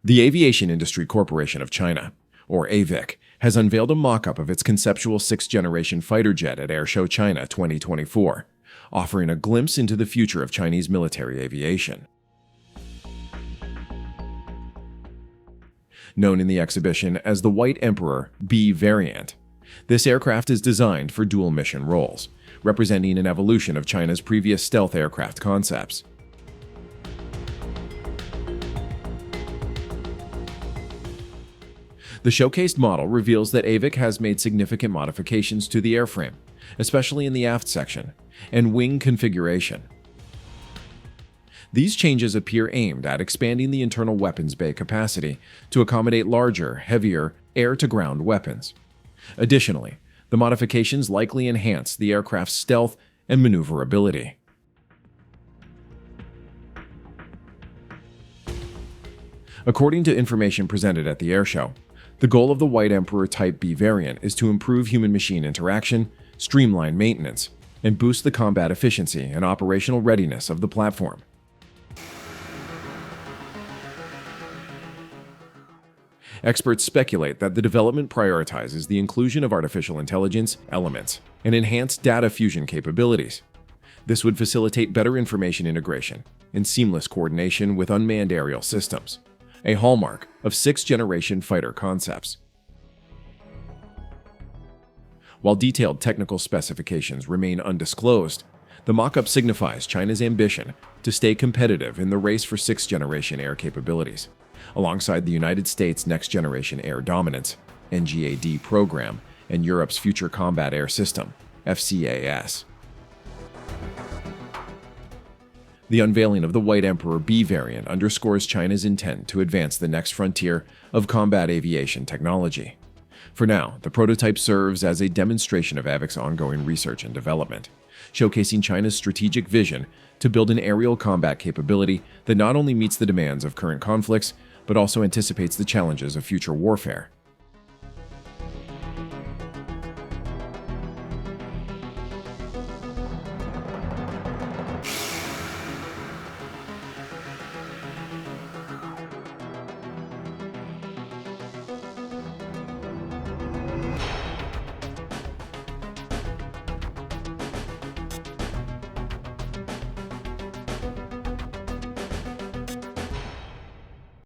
The Aviation Industry Corporation of China, or AVIC, has unveiled a mock-up of its conceptual 6th-generation fighter jet at Airshow China 2024, offering a glimpse into the future of Chinese military aviation. Known in the exhibition as the White Emperor B variant, this aircraft is designed for dual-mission roles, representing an evolution of China's previous stealth aircraft concepts. The showcased model reveals that AVIC has made significant modifications to the airframe, especially in the aft section, and wing configuration. These changes appear aimed at expanding the internal weapons bay capacity to accommodate larger, heavier, air-to-ground weapons. Additionally, the modifications likely enhance the aircraft's stealth and maneuverability. According to information presented at the airshow, the goal of the White Emperor Type B variant is to improve human-machine interaction, streamline maintenance, and boost the combat efficiency and operational readiness of the platform. Experts speculate that the development prioritizes the inclusion of artificial intelligence elements and enhanced data fusion capabilities. This would facilitate better information integration and seamless coordination with unmanned aerial systems, a hallmark of 6th-generation fighter concepts. While detailed technical specifications remain undisclosed, the mock-up signifies China's ambition to stay competitive in the race for 6th-generation air capabilities, alongside the United States' Next-Generation Air Dominance (NGAD) program and Europe's Future Combat Air System (FCAS). The unveiling of the White Emperor B variant underscores China's intent to advance the next frontier of combat aviation technology. For now, the prototype serves as a demonstration of AVIC's ongoing research and development, showcasing China's strategic vision to build an aerial combat capability that not only meets the demands of current conflicts, but also anticipates the challenges of future warfare.